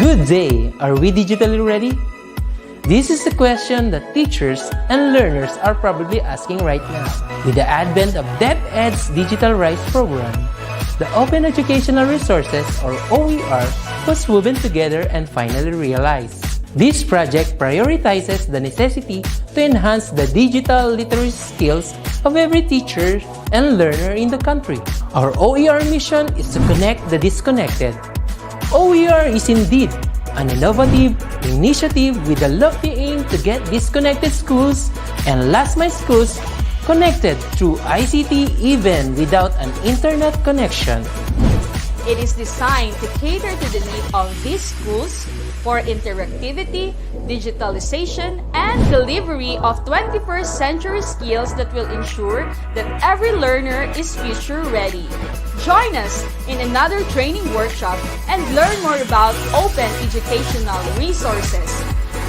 Good day! Are we digitally ready? This is a question that teachers and learners are probably asking right now. With the advent of DepEd's Digital Rise program, the Open Educational Resources, or OER, was woven together and finally realized. This project prioritizes the necessity to enhance the digital literacy skills of every teacher and learner in the country. Our OER mission is to connect the disconnected. OER is indeed an innovative initiative with a lofty aim to get disconnected schools and last-mile schools connected through ICT even without an internet connection. It is designed to cater to the need of these schools for interactivity, digitalization, and delivery of 21st century skills that will ensure that every learner is future ready. Join us in another training workshop and learn more about open educational resources,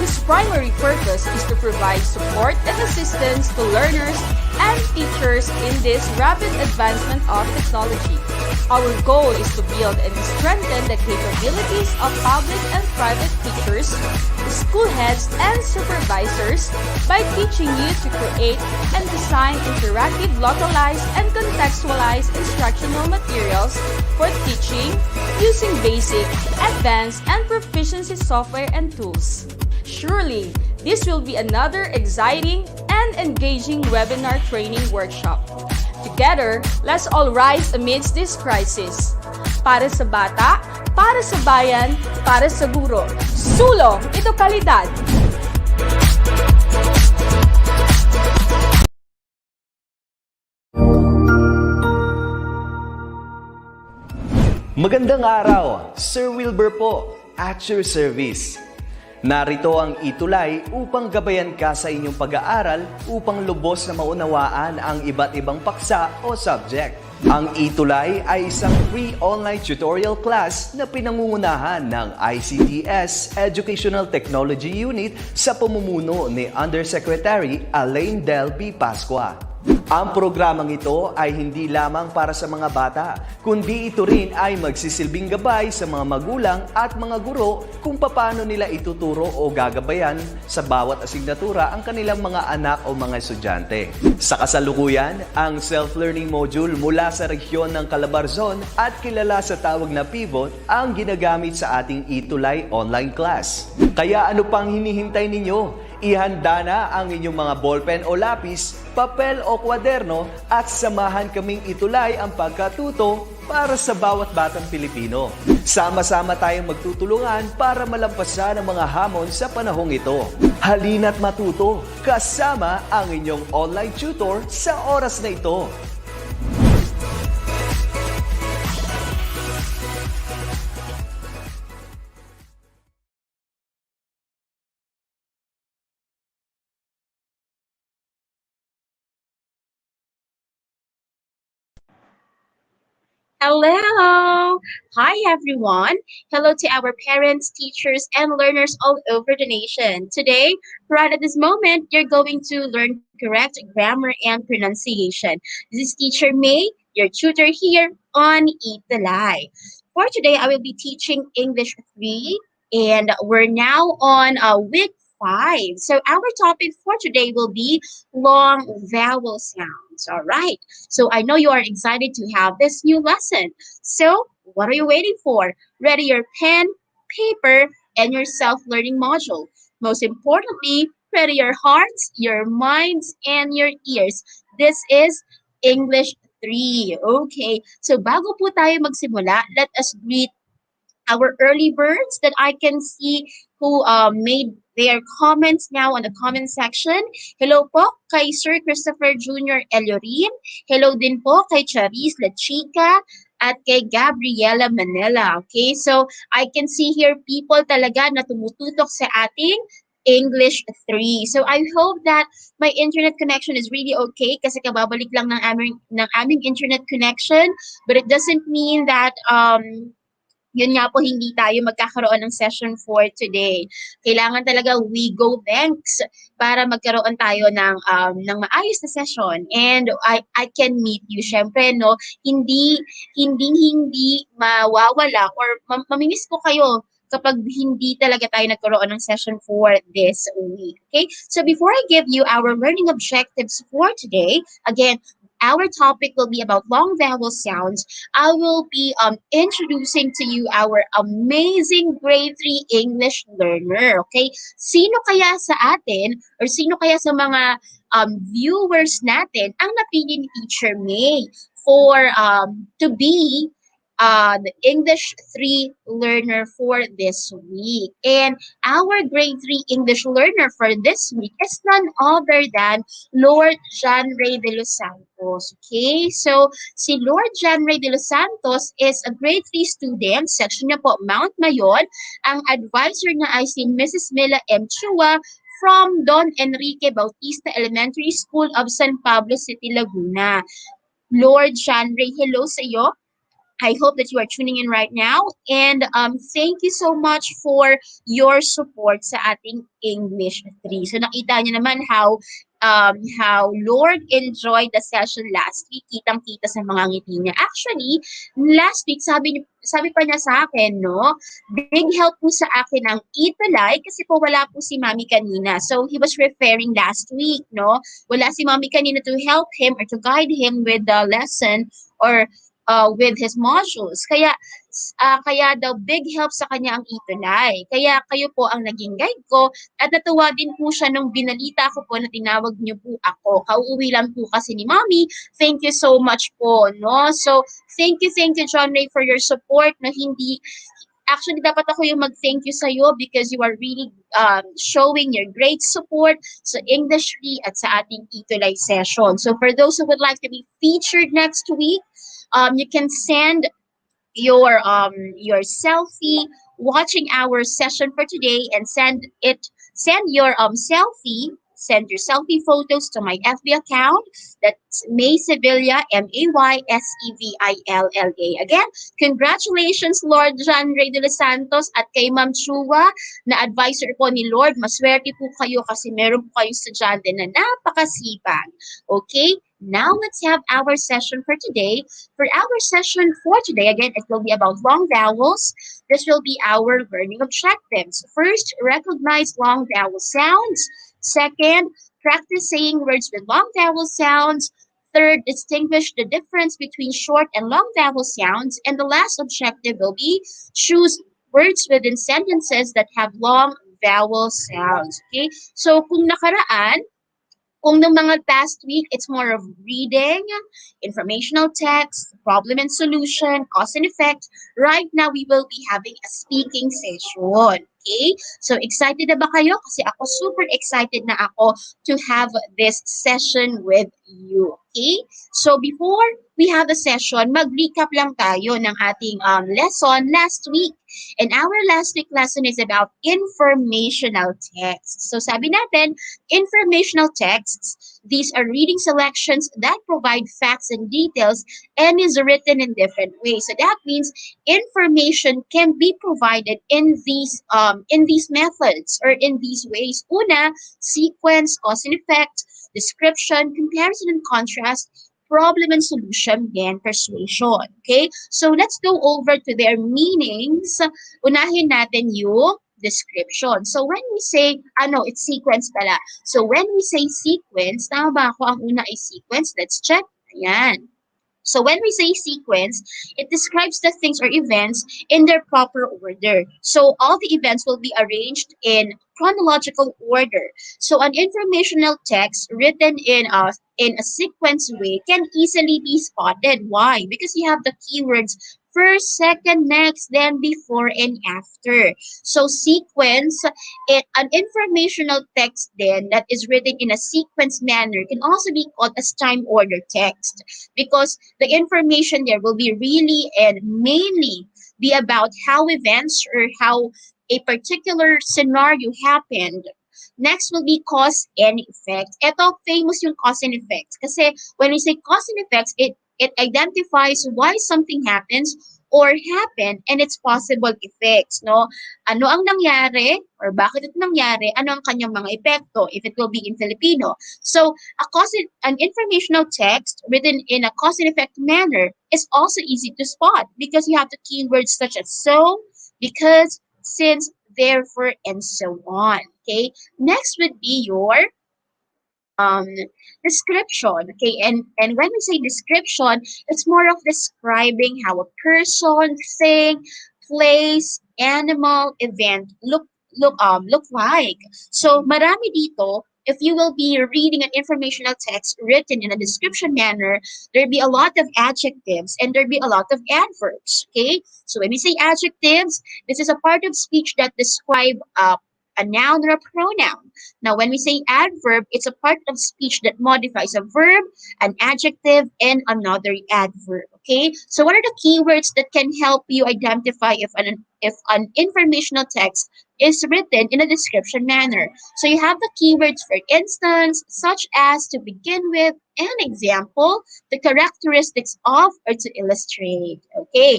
whose primary purpose is to provide support and assistance to learners and teachers in this rapid advancement of technology. Our goal is to build and strengthen the capabilities of public and private teachers, school heads, and supervisors by teaching you to create and design interactive, localized, and contextualized instructional materials for teaching using basic, advanced, and proficiency software and tools. Surely, this will be another exciting and engaging webinar training workshop. Together, let's all rise amidst this crisis. Para sa bata, para sa bayan, para sa guro. Sulong, ito kalidad! Magandang araw, Sir Wilbur po, at your service. Narito ang ETUlay upang gabayan ka sa inyong pag-aaral upang lubos na maunawaan ang iba't ibang paksa o subject. Ang ETUlay ay isang free online tutorial class na pinangungunahan ng DepEd Educational Technology Unit sa pamumuno ni Undersecretary Elaine Del B. Pascua. Ang programang ito ay hindi lamang para sa mga bata, kundi ito rin ay magsisilbing gabay sa mga magulang at mga guro kung paano nila ituturo o gagabayan sa bawat asignatura ang kanilang mga anak o mga estudyante. Sa kasalukuyan, ang self-learning module mula sa rehiyon ng Calabarzon at kilala sa tawag na pivot ang ginagamit sa ating ETUlay online class. Kaya ano pang hinihintay ninyo? Ihanda na ang inyong mga ballpen o lapis, papel o kwaderno at samahan kaming itulay ang pagkatuto para sa bawat batang Pilipino. Sama-sama tayong magtutulungan para malampasan ang mga hamon sa panahong ito. Halina't matuto kasama ang inyong online tutor sa oras na ito. Hello! Hi everyone! Hello to our parents, teachers, and learners all over the nation. Today, right at this moment, you're going to learn correct grammar and pronunciation. This is Teacher May, your tutor here on ETUlay. For today, I will be teaching English 3, and we're now on Week 5. So our topic for today will be long vowel sounds. All right. So I know you are excited to have this new lesson. So what are you waiting for? Ready your pen, paper, and your self-learning module. Most importantly, ready your hearts, your minds, and your ears. This is English 3. Okay. So bago po tayo magsimula, let us greet our early birds that I can see who made their comments now on the comment section. Hello po kay Sir Christopher Jr. Eliorin. Hello din po kay Charis La Chica at kay Gabriela Manila. Okay, so I can see here people talaga na tumututok sa ating English 3. So I hope that my internet connection is really okay kasi kababalik lang ng aming internet connection, but it doesn't mean that yun nga po, hindi tayo magkakaroon ng session for today. Kailangan talaga we go thanks para magkaroon tayo ng maayos na session. And I can meet you. Syempre, no, hindi mawawala or mamimiss ko kayo kapag hindi talaga tayo nagkaroon ng session for this week. Okay? So before I give you our learning objectives for today, again, our topic will be about long vowel sounds. I will be introducing to you our amazing grade 3 English learner. Okay? Sino kaya sa atin or sino kaya sa mga viewers natin ang napili ni Teacher May for to be the English 3 learner for this week. And our grade 3 English learner for this week is none other than Lord John Ray de los Santos. Okay, so si Lord John Ray de los Santos is a grade 3 student, section niya po Mount Mayon. Ang advisor niya ay si Mrs. Mila M. Chua from Don Enrique Bautista Elementary School of San Pablo City, Laguna. Lord John Ray, hello sa iyo. I hope that you are tuning in right now. And thank you so much for your support sa ating English 3. So nakita niyo naman how Lord enjoyed the session last week. Kitang-kita sa mga ngiti niya. Actually, last week, sabi pa niya sa akin, no, big help po sa akin ang ETUlay kasi po wala po si Mami kanina. So he was referring last week, no, wala si Mami kanina to help him or to guide him with the lesson or with his modules. Kaya daw big help sa kanya ang ETUlay. Kaya kayo po ang naging guide ko at natuwa din po siya nung binalita ko po na tinawag niyo po ako. Kauuwi lang po kasi ni Mommy. Thank you so much po, no? So, thank you John Ray for your support na hindi actually dapat ako yung mag-thank you sa iyo because you are really showing your great support sa English 3 at sa ating ETUlay session. So for those who would like to be featured next week, you can send your selfie watching our session for today and send your selfie photos to my FB account. That's May Sevilla, MAYSEVILLA. Again, congratulations Lord John Ray de los Santos at kay Ma'am Chua na advisor po ni Lord. Maswerte po kayo kasi meron po kayong estudyante na napakasipag. Okay? Now let's have our session for today. For our session for today, again, it will be about long vowels. This will be our learning objectives. First, recognize long vowel sounds. Second, practice saying words with long vowel sounds. Third, distinguish the difference between short and long vowel sounds. And the last objective will be choose words within sentences that have long vowel sounds. Okay? So, kung the mga past week, it's more of reading, informational text, problem and solution, cause and effect. Right now, we will be having a speaking session. Okay? So, excited na ba kayo? Kasi ako super excited na ako to have this session with you. Okay? So, before we have the session, mag-recap lang tayo ng ating lesson last week. And our last week lesson is about informational text. So, sabi natin, informational texts, these are reading selections that provide facts and details and is written in different ways. So that means information can be provided in these methods or in these ways. Una, sequence, cause and effect, description, comparison and contrast, problem and solution, and persuasion. Okay? So let's go over to their meanings. Unahin natin yung description. So when we say, it's sequence pala. So when we say sequence, tama ba ako ang una ay sequence? Let's check. Ayan. So when we say sequence, it describes the things or events in their proper order. So all the events will be arranged in chronological order. So an informational text written in a sequence way can easily be spotted. Why? Because you have the keywords first, second, next, then before, and after. So sequence, an informational text then that is written in a sequence manner can also be called as time order text because the information there will be really and mainly be about how events or how a particular scenario happened. Next will be cause and effect. Ito, famous yung cause and effect. Kasi when we say cause and effects, it identifies why something happens or happened and its possible effects, no? Ano ang nangyari or bakit ito nangyari? Ano ang kanyang mga epekto if it will be in Filipino? So, an informational text written in a cause and effect manner is also easy to spot because you have the keywords such as so, because, since, therefore, and so on. Okay. Next would be your um description. Okay, and when we say description, it's more of describing how a person, thing, place, animal, event look like. So marami dito, if you will be reading an informational text written in a description manner, there'll be a lot of adjectives and there'll be a lot of adverbs. Okay, so when we say adjectives, this is a part of speech that describe a noun or a pronoun. Now, when we say adverb, it's a part of speech that modifies a verb, an adjective, and another adverb. Okay? So, what are the keywords that can help you identify if an informational text is written in a description manner? So, you have the keywords, for instance, such as to begin with, an example, the characteristics of, or to illustrate. Okay?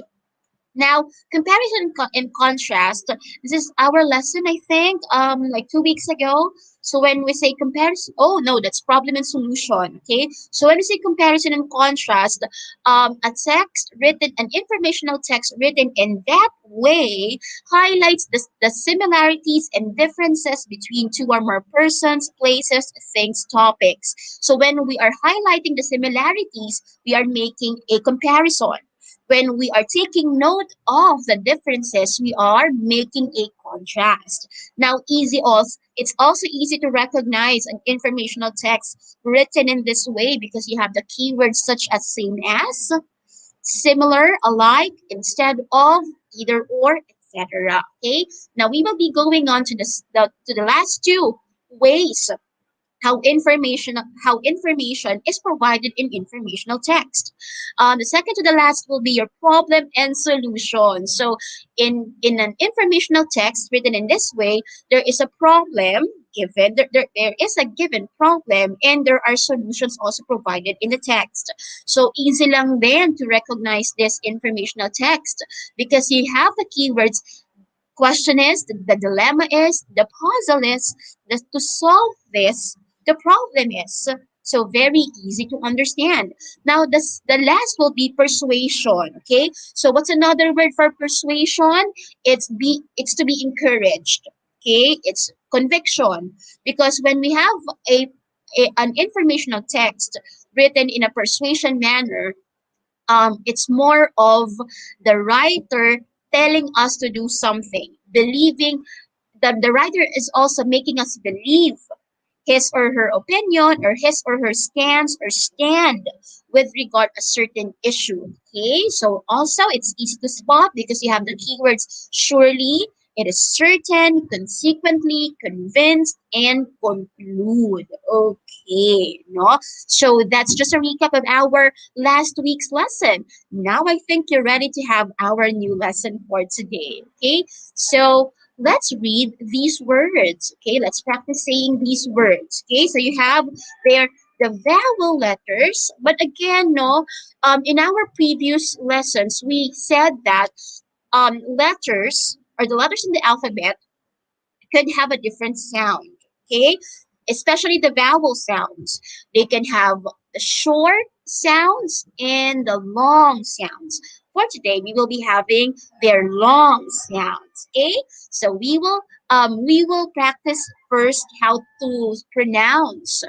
Now, comparison and contrast. This is our lesson, I think, like 2 weeks ago. So when we say comparison, oh no, that's problem and solution. Okay. So when we say comparison and contrast, an informational text written in that way highlights the similarities and differences between two or more persons, places, things, topics. So when we are highlighting the similarities, we are making a comparison. When we are taking note of the differences, we are making a contrast. Now, it's also easy to recognize an informational text written in this way because you have the keywords such as same as, similar, alike, instead of, either or, etc. Okay. Now we will be going on to the last two ways how information is provided in informational text. The second to the last will be your problem and solution. So, in an informational text written in this way, there is a problem given. There is a given problem, and there are solutions also provided in the text. So easy lang then to recognize this informational text because you have the keywords. Question is, the dilemma is, the puzzle is, to solve this, the problem is. So very easy to understand. Now, the last will be persuasion. Okay. So what's another word for persuasion? It's to be encouraged. Okay. It's conviction. Because when we have an informational text written in a persuasion manner, it's more of the writer telling us to do something, believing that the writer is also making us believe his or her opinion or his or her stance or stand with regard a certain issue. Okay, so also it's easy to spot because you have the keywords surely, it is certain, consequently, convinced, and conclude. Okay, no? So that's just a recap of our last week's lesson. Now I think you're ready to have our new lesson for today. Okay, so let's read these words. Okay, let's practice saying these words. Okay, so you have there the vowel letters, but again, no, in our previous lessons, we said that letters or the letters in the alphabet could have a different sound. Okay, especially the vowel sounds. They can have the short sounds and the long sounds. For today, we will be having their long sounds. Okay, so we will practice first how to pronounce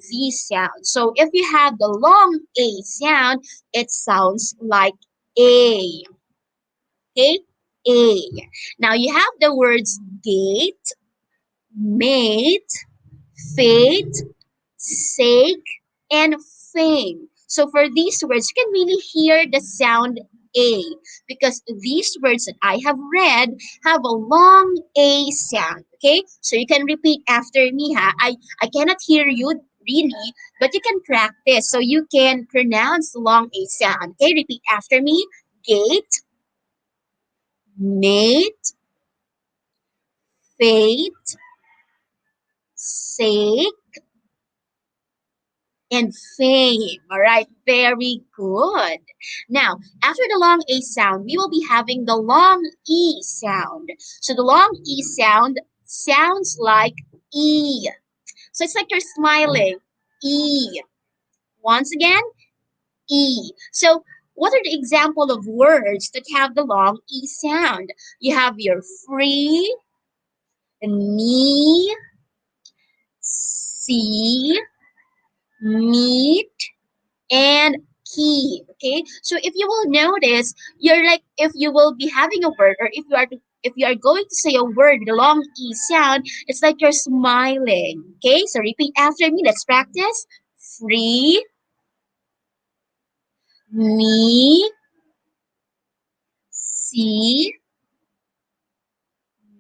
these sounds. So if you have the long A sound, it sounds like A. Okay, A. Now you have the words gate, mate, fate, sake, and fame. So for these words, you can really hear the sound A because these words that I have read have a long A sound. Okay, so you can repeat after me. I cannot hear you really, but you can practice so you can pronounce the long A sound. Okay, repeat after me. Gate, mate, fate, sake, and fame. All right, very good. Now, after the long A sound, we will be having the long E sound. So the long E sound sounds like E. So it's like you're smiling. E. Once again, E. So What are the example of words that have the long E sound? You have your free, me, see, meet, and key. Okay, so if you will notice, you're like if you will be having a word, or if you are going to say a word with a long E sound, it's like you're smiling. Okay, so repeat after me. Let's practice. Free, me, see,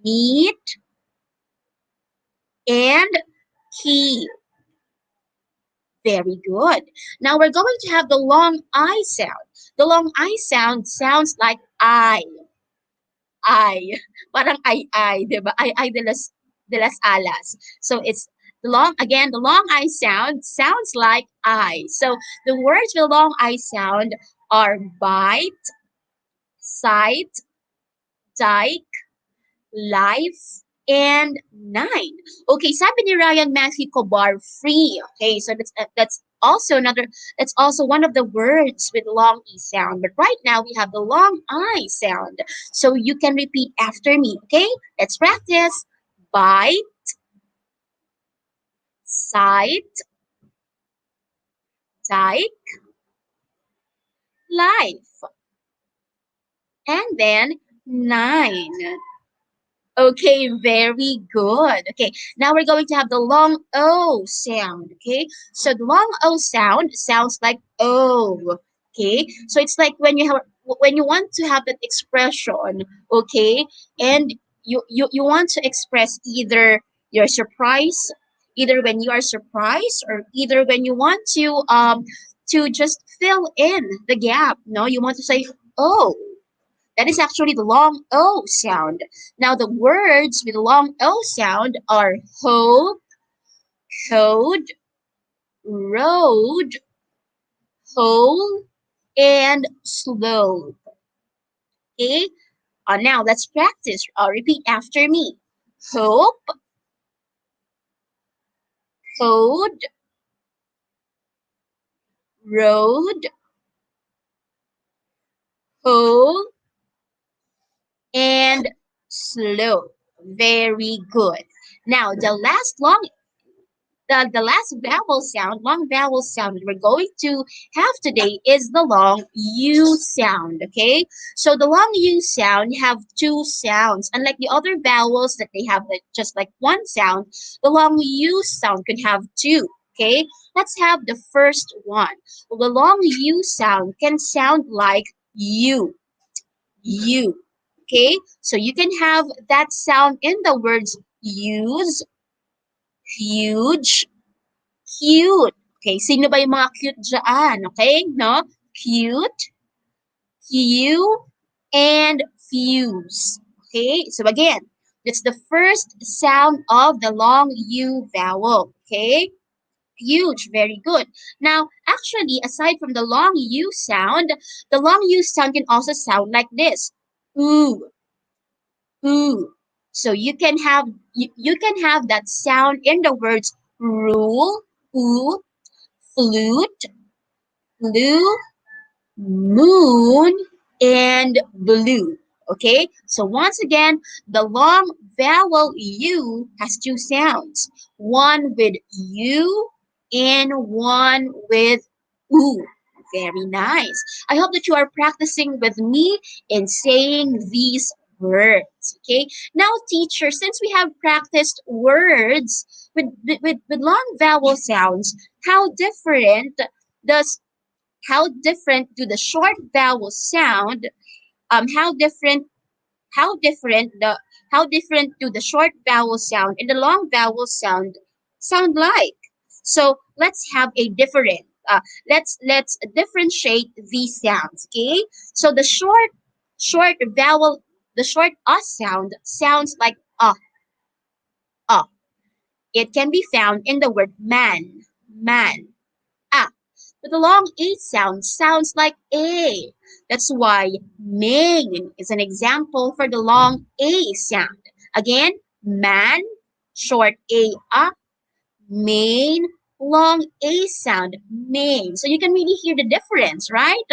meet, and key. Very good. Now we're going to have the long I sound. The long I sound sounds like I. Parang ay, 'di ba? Ay de las alas. So it's the long I sound sounds like I. So the words with long I sound are bite, sight, dike, life, and nine. Okay, sabi ni Ryan Matthew Kobar, free. Okay, so that's also one of the words with long E sound. But right now we have the long I sound. So you can repeat after me. Okay, let's practice. Bite, sight, dike, life, and then nine. Okay, very good. Okay, now we're going to have the long O sound. Okay, so the long O sound sounds like O. Okay, so it's like when you want to have that expression. Okay, and you want to express either your surprise, either when you are surprised, or either when you want to just fill in the gap. No, you want to say oh. That is actually the long O sound. Now, the words with the long O sound are hope, code, road, whole, and slow. Okay? Now, let's practice. Repeat after me. Hope, code, road, whole, and slow. Very good. Now, the last vowel sound, long vowel sound that we're going to have today is the long U sound. Okay, so the long U sound have two sounds. Unlike the other vowels that they have just like one sound, the long U sound could have two. Okay, let's have the first one. Well, the long U sound can sound like you. Okay, so you can have that sound in the words use, huge, cute. Okay, sino ba yung mga cute dyan? Okay, no? Cute, Q, and fuse. Okay, so again, that's the first sound of the long U vowel. Okay, huge, very good. Now, actually, aside from the long U sound, the long U sound can also sound like this. Ooh, ooh. So you can have that sound in the words rule, ooh, flute, blue, moon, and blue. Okay, so once again, the long vowel U has two sounds, one with U and one with oo. Very nice. I hope that you are practicing with me in saying these words. Okay, now, teacher, since we have practiced words with long vowel sounds, how different does how different do the short vowel sound how different the how different do the short vowel sound and the long vowel sound like? So let's have a different let's differentiate these sounds. Okay, so the short vowel, the short sound sounds like uh. It can be found in the word man. Ah, but the long A sound sounds like A. That's why main is an example for the long A sound. Again, man, short A, main, long A sound, may. So you can really hear the difference, right?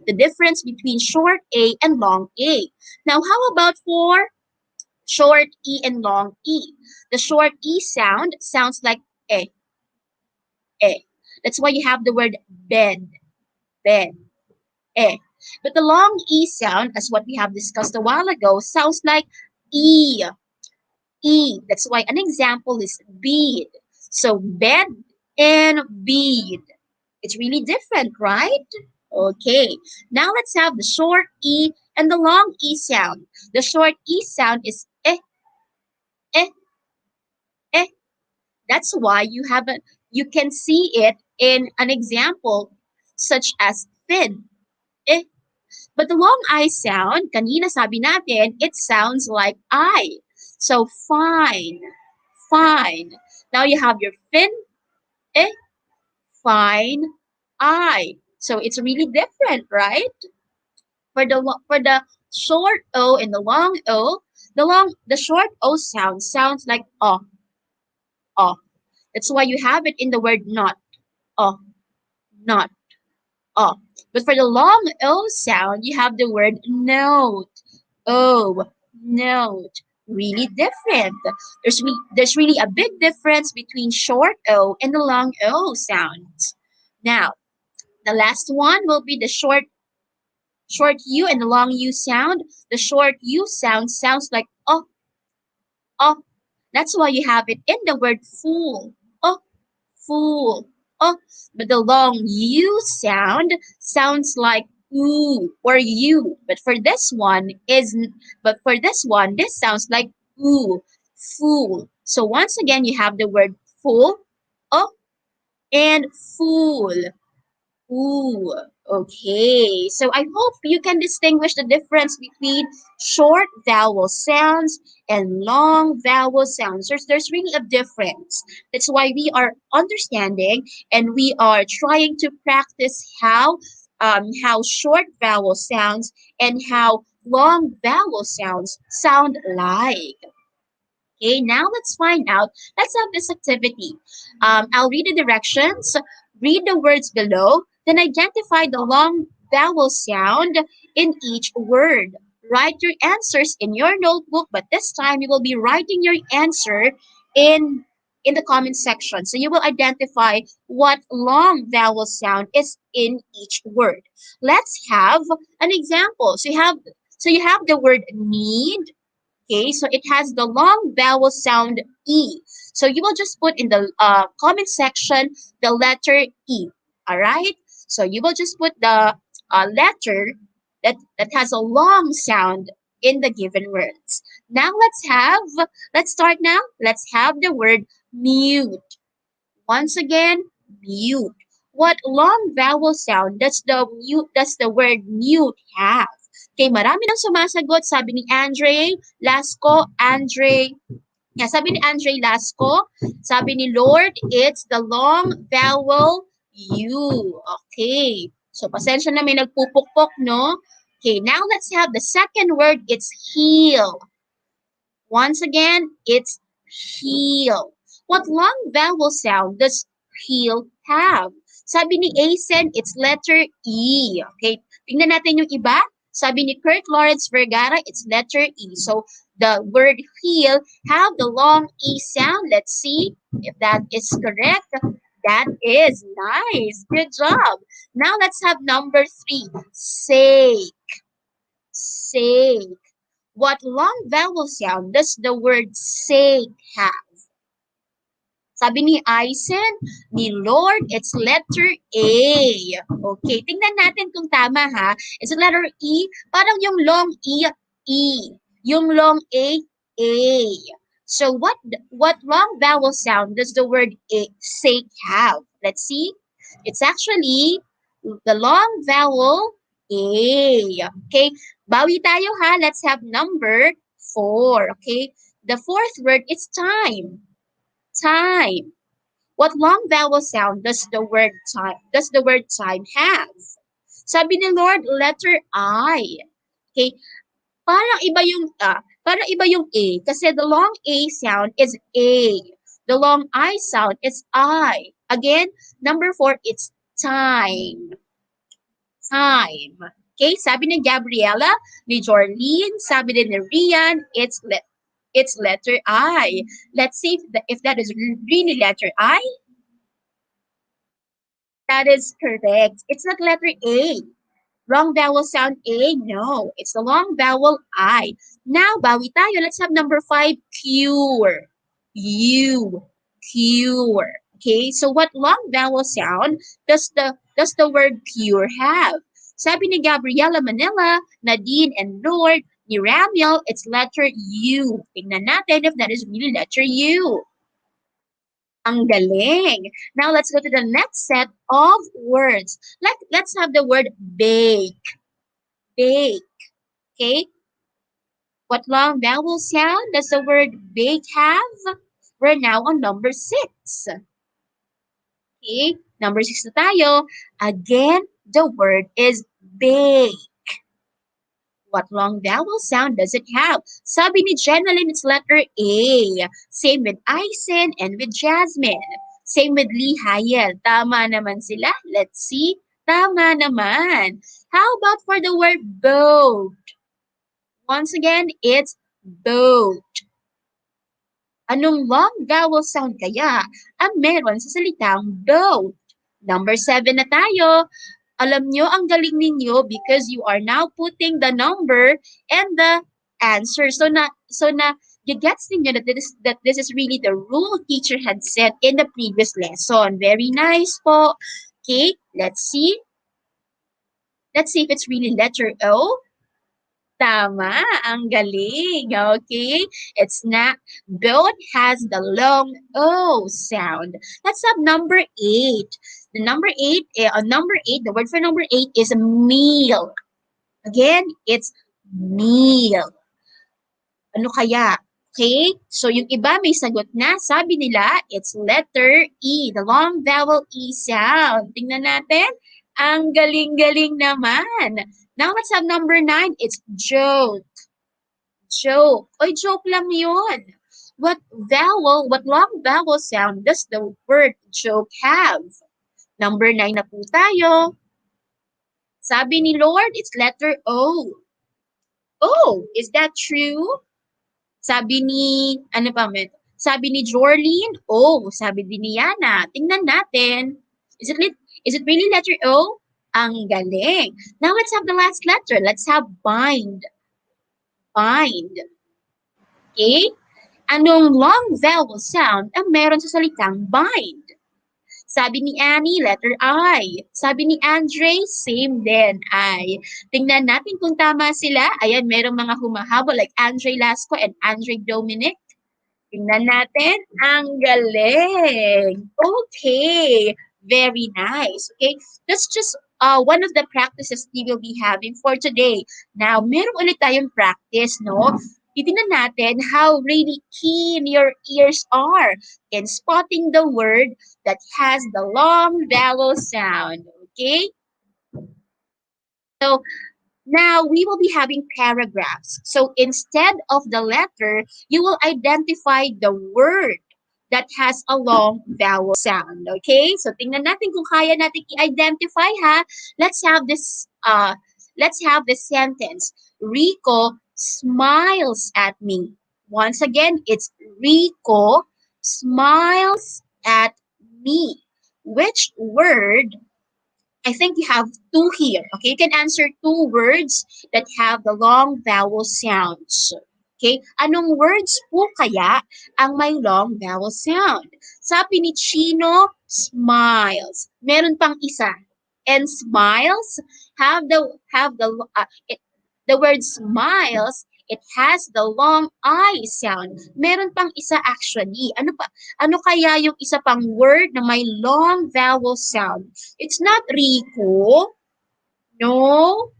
The difference between short A and long A. Now, how about for short E and long E? The short E sound sounds like eh, eh. That's why you have the word bed, bed, eh. But the long E sound, as what we have discussed a while ago, sounds like E, E. That's why an example is bead. So bed and bead. It's really different, right? Okay. Now let's have the short E and the long E sound. The short E sound is eh, eh. That's why you can see it in an example such as fin. Eh. But the long I sound, kanina sabi natin, it sounds like I. So fine, fine. Now you have your fin, eh, fine, I. So it's really different, right? For the short O and the long O, the short O sounds like oh. That's why you have it in the word not, oh, not, oh. But for the long O sound, you have the word note. Oh, note. Really different. There's really a big difference between short O and the long O sounds. Now, the last one will be the short U and the long U sound. The short U sound sounds like oh, oh. That's why you have it in the word fool. Oh, fool. Oh, but the long U sound sounds like ooh or you. But for this one, this sounds like ooh, fool. So once again, you have the word fool, oh, and fool. Ooh, okay. So I hope you can distinguish the difference between short vowel sounds and long vowel sounds. There's really a difference. That's why we are understanding and we are trying to practice how short vowel sounds and how long vowel sounds sound like. Okay, now let's find out. Let's have this activity. I'll read the directions, read the words below, then identify the long vowel sound in each word. Write your answers in your notebook, but this time you will be writing your answer in in the comment section. So you will identify what long vowel sound is in each word. Let's have an example. So you have the word need. Okay, so it has the long vowel sound E. So you will just put in the comment section the letter E. All right. So you will just put the letter that has a long sound in the given words. Now let's start now. Let's have the word mute. Once again, mute. What long vowel sound does the word mute have? Okay, marami nang sumasagot. Sabi ni Andre Lasco, sabi ni Andre Lasco, sabi ni Lord, it's the long vowel U. Okay. So, pasensya na may nagpupukpok, no? Okay, now let's have the second word. It's heal. Once again, it's heal. What long vowel sound does heal have? Sabi ni Asen, it's letter E. Okay, tingnan natin yung iba. Sabi ni Kurt Lawrence Vergara, it's letter E. So, the word heal have the long E sound. Let's see if that is correct. That is nice. Good job. Now, let's have number 3. Sake. Sake. What long vowel sound does the word say have? Sabi ni Eisen, ni Lord, it's letter A. Okay, tingnan natin kung tama ha. It's letter E, parang yung long E, E. Yung long A. So what long vowel sound does the word A, say have? Let's see. It's actually the long vowel A. Okay, bawi tayo ha. Let's have number 4. Okay, the fourth word is time. Time. What long vowel sound does the word time have? Sabi ni Lord, letter I. Okay, parang iba yung A kasi the long A sound is A. The long I sound is I. Again, number 4, it's time. Time. Okay, sabi ni Gabriela, ni Jorlene, sabi din ni Rian, it's letter I. Let's see if that is really letter I. That is correct. It's not letter A. Wrong vowel sound A. No, it's the long vowel I. Now, bawi tayo. Let's have number 5, cure. U. Cure. Okay, so what long vowel sound does the word pure have? Sabi ni Gabriela Manila, Nadine, and Lord, ni Ramiel, it's letter U. Tingnan natin if that is really letter U. Ang galing. Now let's go to the next set of words. Let's have the word bake. Bake. Okay. What long vowel sound does the word bake have? We're now on number 6. Okay. Number 6 na tayo. Again, the word is bake. What long vowel sound does it have? Sabi ni Jenaline, it's letter A. Same with Aisen and with Jasmine. Same with Lee Hayel. Tama naman sila. Let's see. Tama naman. How about for the word boat? Once again, it's boat. Anong long vowel sound kaya ang meron sa salitang boat? Number 7 na tayo. Alam nyo, ang galing ninyo because you are now putting the number and the answer. So na gets ninyo that this is really the rule teacher had set in the previous lesson. Very nice po. Okay, let's see. Let's see if it's really letter O. Tama, ang galing. Okay, it's not. Boat has the long O sound. Let's have number 8. The number 8, the word for number 8 is meal. Again, it's meal. Ano kaya? Okay, so yung iba may sagot na. Sabi nila, it's letter E, the long vowel E sound. Tingnan natin. Ang galing-galing naman. Now let's have number 9. It's joke. Joke. Oy, joke lang yun. What long vowel sound does the word joke have? Number 9 na po tayo. Sabi ni Lord, it's letter O. Oh, is that true? Sabi ni, ano pa man? Sabi ni Jorlene, O. Sabi din ni Yana. Tingnan natin. Is it really letter O? Ang galing. Now let's have the last letter. Let's have bind. Bind. Okay? Anong long vowel sound ang meron sa salitang bind? Sabi ni Annie, letter I. Sabi ni Andre, same din, I. Tingnan natin kung tama sila. Ayan, merong mga humahabol like Andre Lasco and Andre Dominic. Tingnan natin. Ang galing. Okay. Very nice. Okay. That's just one of the practices we will be having for today. Now, meron ulit tayong practice, no? Titingnan natin how really keen your ears are in spotting the word that has the long vowel sound. Okay? So, now we will be having paragraphs. So instead of the letter, you will identify the word that has a long vowel sound. Okay? So tingnan natin kung kaya natin i-identify ha. Let's have this sentence. Rico smiles at me. Once again, it's Rico smiles at me. Which word? I think you have 2 here. Okay, you can answer 2 words that have the long vowel sounds. Okay, anong words po kaya ang may long vowel sound? Sabi ni Chino, smiles. Meron pang isa. And smiles the word smiles, it has the long I sound. Meron pang isa actually. Ano kaya yung isa pang word na may long vowel sound? It's not Rico. No.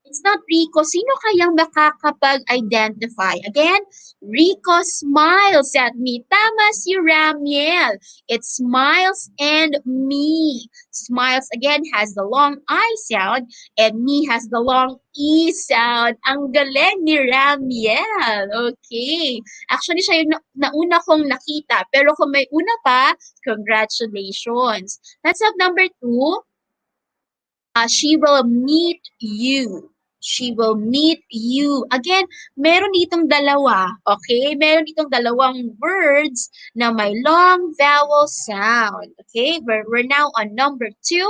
It's not Rico. Sino kayang makakapag-identify? Again, Rico smiles at me. Tama si Ramiel. It smiles and me. Smiles again has the long I sound and me has the long E sound. Ang galing ni Ramiel. Okay. Actually, siya yung nauna kong nakita. Pero kung may una pa, congratulations. Let's have number 2. She will meet you. She will meet you. Again, meron ditong dalawa. Okay? Meron ditong dalawang words na may long vowel sound. Okay? We're now on number 2.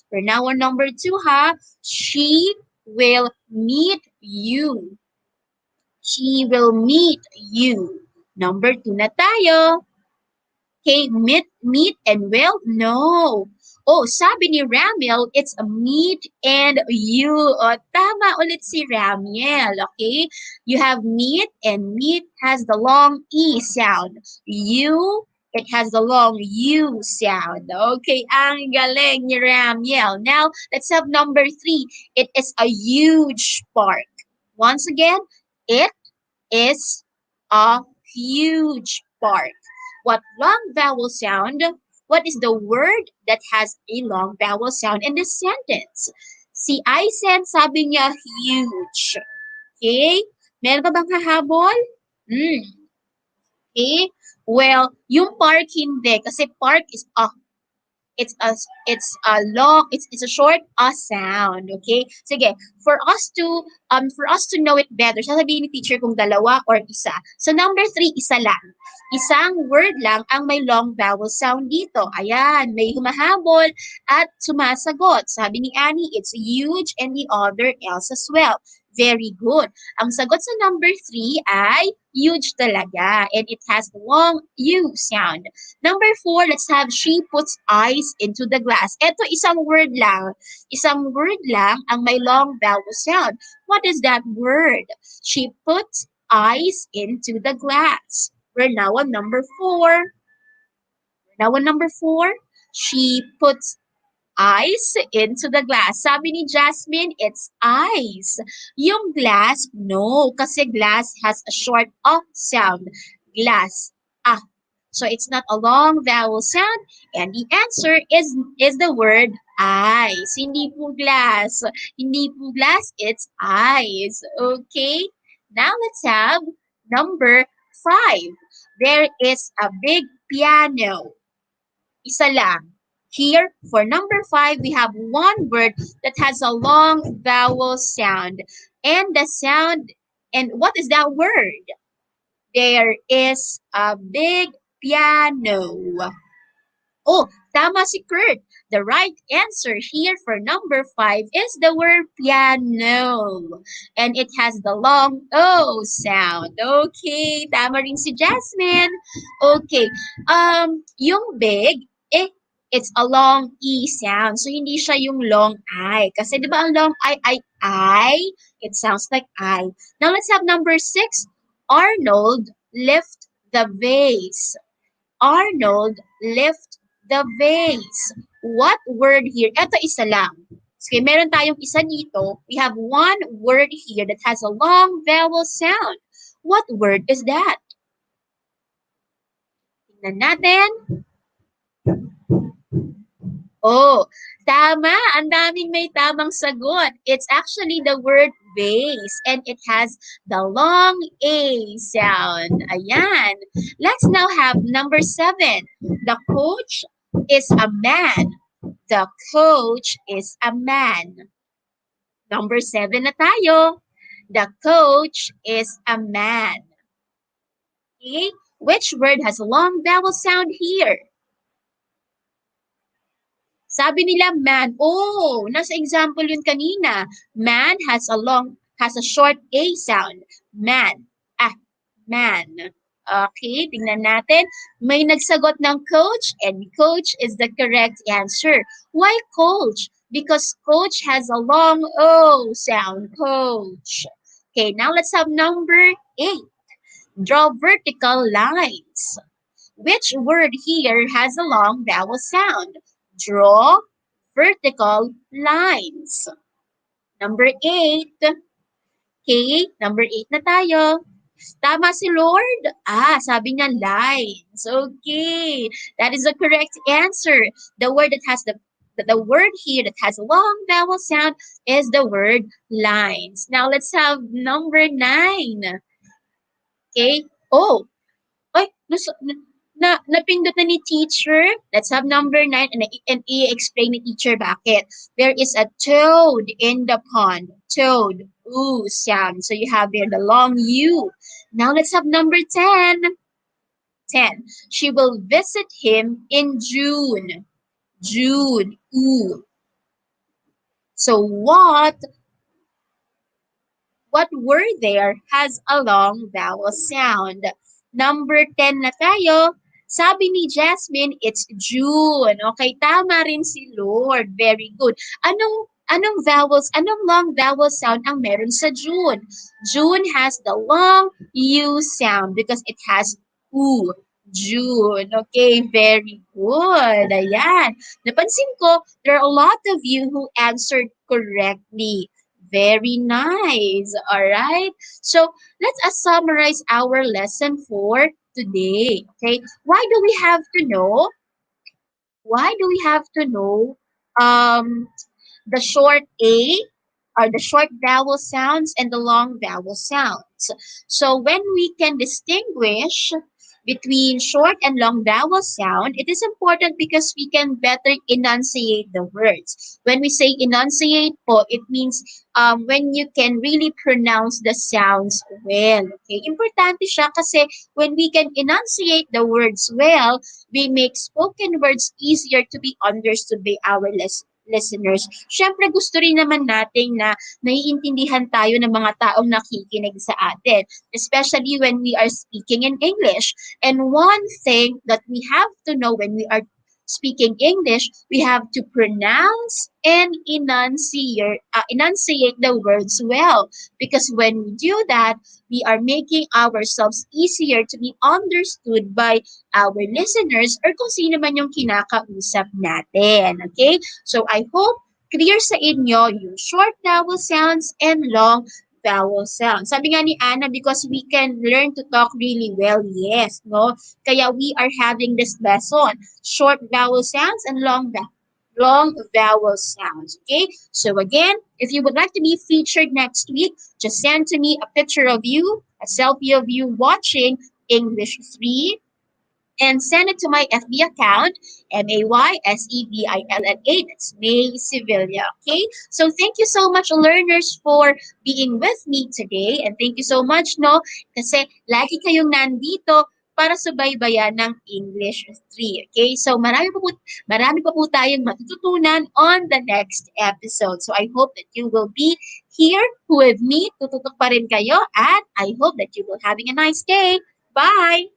We're now on number 2, ha? She will meet you. She will meet you. Number 2 na tayo. Okay, meet and will? No. Oh, sabi ni Ramiel, it's a meet and you. O, tama ulit si Ramiel, okay? You have meet and meet has the long E sound. You, it has the long U sound. Okay, ang galing ni Ramiel. Now, let's have number 3. It is a huge park. Once again, it is a huge park. What long vowel sound? What is the word that has a long vowel sound in this sentence? Si Aisen sabi niya huge. Okay? Meron pa bang hahabol? Okay? Well, yung park hindi kasi park is a it's a it's a short sound, okay? Sige, for us to know it better, sasabihin ni teacher kung dalawa or isa. So number 3, isa lang. Isang word lang ang may long vowel sound dito. Ayan, may humahabol at sumasagot. Sabi ni Annie, it's huge and the other else as well. Very good. Ang sagot sa number 3 ay huge talaga and it has the long U sound. Number 4, let's have she puts ice into the glass. Ito, isang word lang. Isang word lang ang may long vowel sound. What is that word? She puts ice into the glass. We're now on number 4. She puts ice into the glass. Sabi ni Jasmine, it's ice. Yung glass, no. Kasi glass has a short sound. Glass. So it's not a long vowel sound. And the answer is the word ice. Hindi po glass. Hindi po glass, it's ice. Okay? Now let's have number 5. There is a big piano. Isa lang. Here, for number 5, we have one word that has a long vowel sound. And what is that word? There is a big piano. Oh, tama si Kurt. The right answer here for number 5 is the word piano. And it has the long O sound. Okay, tama rin si Jasmine. Okay, yung big, it's a long E sound. So, hindi siya yung long I. Kasi di ba ang long I, it sounds like I. Now, let's have number 6. Arnold lift the vase. Arnold lift the vase. What word here? Ito isa lang. Okay, meron tayong isa dito. We have one word here that has a long vowel sound. What word is that? Tingnan natin. Oh, tama. Ang daming may tamang sagot. It's actually the word vase and it has the long A sound. Ayan. Let's now have number 7. The coach is a man. The coach is a man. Number 7 na tayo. The coach is a man. Okay? Which word has a long vowel sound here? Sabi nila man. Oh, nasa example yun kanina. Man has a short A sound. Man. Man. Okay, tingnan natin. May nagsagot ng coach and coach is the correct answer. Why coach? Because coach has a long O sound. Coach. Okay, now let's have number 8. Draw vertical lines. Which word here has a long vowel sound? Draw vertical lines. Number 8. Okay, number 8 na tayo. Tama si Lord? Sabi niya lines. Okay, that is the correct answer. The word that has the word here that has a long vowel sound is the word lines. Now let's have number 9. Okay. Oh, ay, napindot na ni teacher. Let's have number 9 and i-explain ni teacher bakit. There is a toad in the pond. Toad. Ooh, sound. So you have there the long U. Now let's have number 10. 10. She will visit him in June. June. Ooh. So what word there has a long vowel sound? Number 10 na tayo. Sabi ni Jasmine, it's June. Okay, tama rin si Lord. Very good. Anong long vowel sound ang meron sa June? June has the long U sound because it has U. June. Okay, very good. Ayan. Napansin ko, there are a lot of you who answered correctly. Very nice. All right. So let us summarize our lesson for today. Okay. Why do we have to know the short A are the short vowel sounds and the long vowel sounds. So when we can distinguish between short and long vowel sound, it is important because we can better enunciate the words. When we say enunciate po, it means when you can really pronounce the sounds well. Okay? Importante siya kasi when we can enunciate the words well, we make spoken words easier to be understood by our listeners. Siyempre, gusto rin naman natin na naiintindihan tayo ng mga taong nakikinig sa atin, especially when we are speaking in English. And one thing that we have to know when we are speaking English, we have to pronounce and enunciate the words well. Because when we do that, we are making ourselves easier to be understood by our listeners or kung sino man yung kinakausap natin. Okay? So I hope clear sa inyo yung short vowel sounds and long vowel sounds. Sabi nga ni Anna, because we can learn to talk really well. Yes, no? Kaya we are having this lesson. Short vowel sounds and long vowel sounds. Okay? So again, if you would like to be featured next week, just send to me a picture of you, a selfie of you watching English 3 and send it to my FB account, MAYSEVILLA. That's May Sevilla. Okay? So thank you so much, learners, for being with me today. And thank you so much, no? Kasi lagi kayong nandito para subaybayan ng English 3. Okay? So marami pa po tayong matututunan on the next episode. So I hope that you will be here with me. Tututok pa rin kayo. And I hope that you will having a nice day. Bye!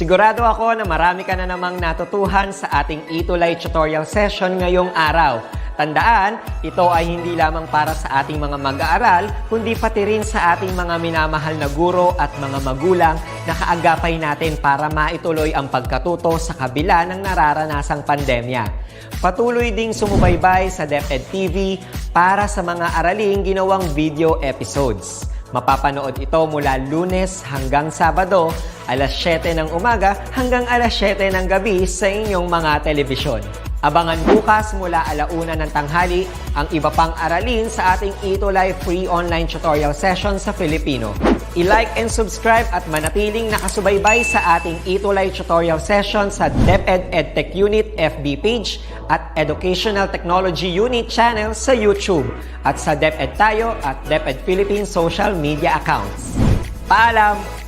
Sigurado ako na marami ka na namang natutuhan sa ating ETUlay tutorial session ngayong araw. Tandaan, ito ay hindi lamang para sa ating mga mag-aaral, kundi pati rin sa ating mga minamahal na guro at mga magulang na kaagapay natin para maituloy ang pagkatuto sa kabila ng nararanasang pandemya. Patuloy ding sumubaybay sa DepEd TV para sa mga araling ginawang video episodes. Mapapanood ito mula Lunes hanggang Sabado, alas 7 ng umaga hanggang alas 7 ng gabi sa inyong mga telebisyon. Abangan bukas mula 1:00 ng tanghali ang iba pang aralin sa ating ETUlay free online tutorial session sa Filipino. I-like and subscribe at manatiling nakasubaybay sa ating ETUlay tutorial session sa DepEd Edtech Unit FB page at Educational Technology Unit channel sa YouTube at sa DepEd Tayo at DepEd Philippines social media accounts. Paalam!